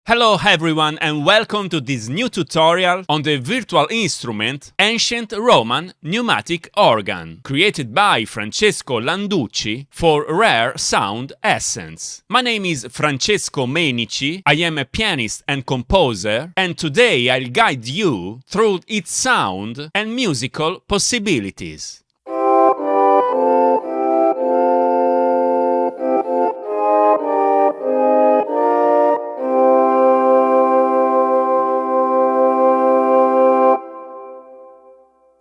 Hello everyone and welcome to this new tutorial on the virtual instrument Ancient Roman Pneumatic Organ, created by Francesco for Rare Sound Essence. My name is Francesco Menici, I am a pianist and composer, and today I'll guide you through its sound and musical possibilities.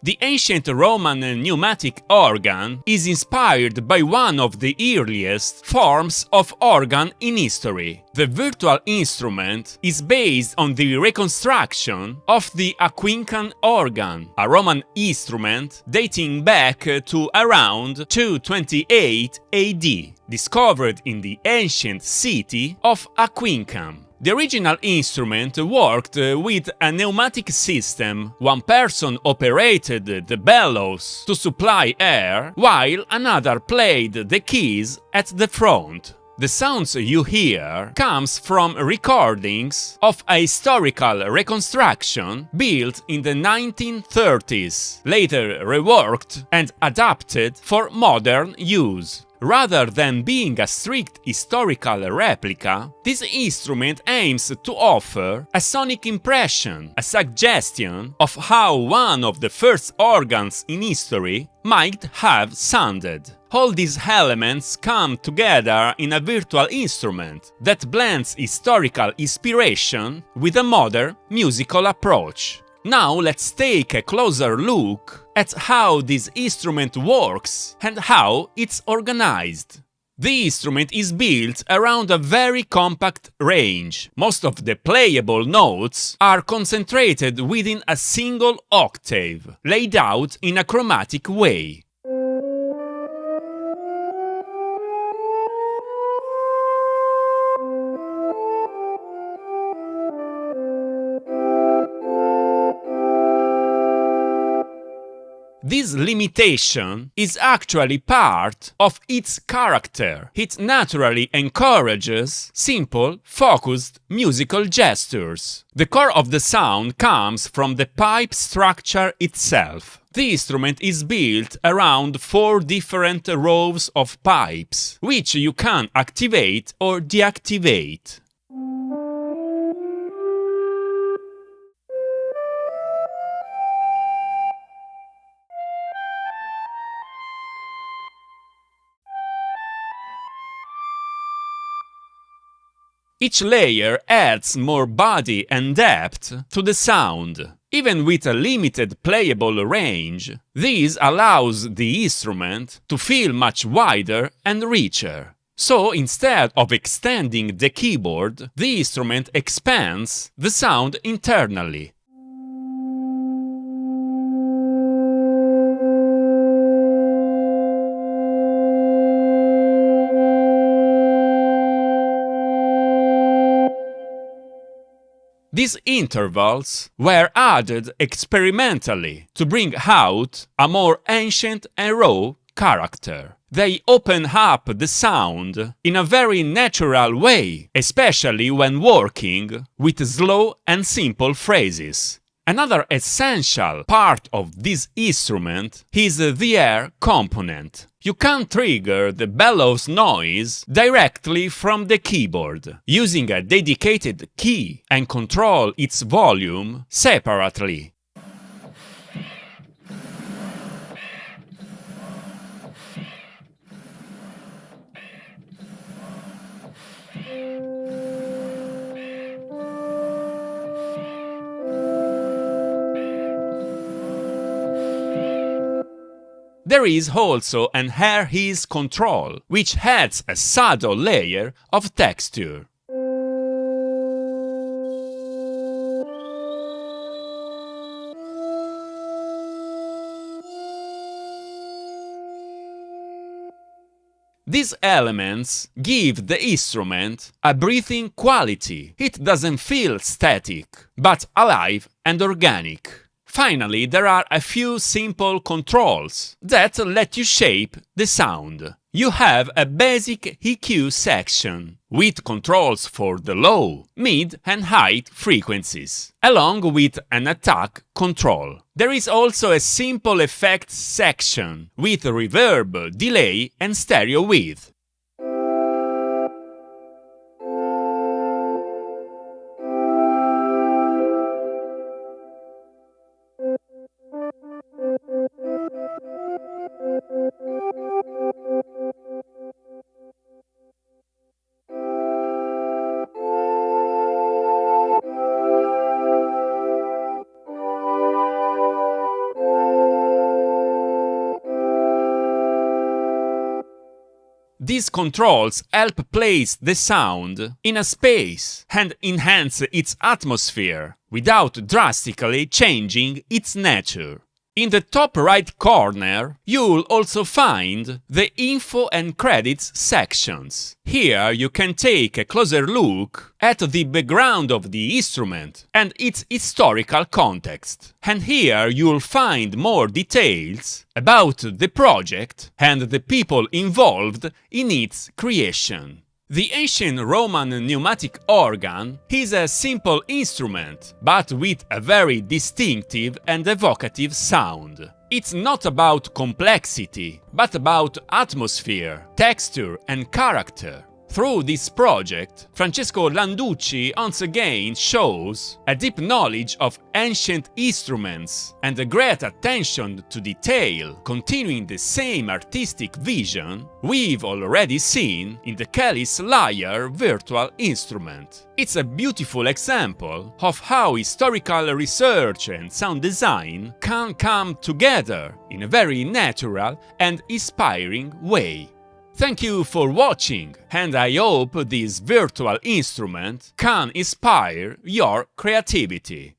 The ancient Roman pneumatic organ is inspired by one of the earliest forms of organ in history. The virtual instrument is based on the reconstruction of the Aquincum organ, a Roman instrument dating back to around 228 AD, discovered in the ancient city of Aquincum. The original instrument worked with a pneumatic system. One person operated the bellows to supply air, while another played the keys at the front. The sounds you hear comes from recordings of a historical reconstruction built in the 1930s, later reworked and adapted for modern use. Rather than being a strict historical replica, this instrument aims to offer a sonic impression, a suggestion of how one of the first organs in history might have sounded. All these elements come together in a virtual instrument that blends historical inspiration with a modern musical approach. Now let's take a closer look at how this instrument works and how it's organized. The instrument is built around a very compact range. Most of the playable notes are concentrated within a single octave, laid out in a chromatic way. This limitation is actually part of its character. It naturally encourages simple, focused musical gestures. The core of the sound comes from the pipe structure itself. The instrument is built around 4 different rows of pipes, which you can activate or deactivate. Each layer adds more body and depth to the sound. Even with a limited playable range, this allows the instrument to feel much wider and richer. So instead of extending the keyboard, the instrument expands the sound internally. These intervals were added experimentally to bring out a more ancient and raw character. They open up the sound in a very natural way, especially when working with slow and simple phrases. Another essential part of this instrument is the air component. You can trigger the bellows noise directly from the keyboard, using a dedicated key, and control its volume separately. There is also an air ease control, which adds a subtle layer of texture. These elements give the instrument a breathing quality. It doesn't feel static, but alive and organic. Finally, there are a few simple controls that let you shape the sound. You have a basic EQ section with controls for the low, mid and high frequencies, along with an attack control. There is also a simple effects section with reverb, delay and stereo width. These controls help place the sound in a space and enhance its atmosphere without drastically changing its nature. In the top right corner, you'll also find the info and credits sections. Here you can take a closer look at the background of the instrument and its historical context. And here you'll find more details about the project and the people involved in its creation. The ancient Roman pneumatic organ is a simple instrument, but with a very distinctive and evocative sound. It's not about complexity, but about atmosphere, texture and character. Through this project, Francesco Landucci once again shows a deep knowledge of ancient instruments and a great attention to detail, continuing the same artistic vision we've already seen in the Kelly's Lyre virtual instrument. It's a beautiful example of how historical research and sound design can come together in a very natural and inspiring way. Thank you for watching, and I hope this virtual instrument can inspire your creativity.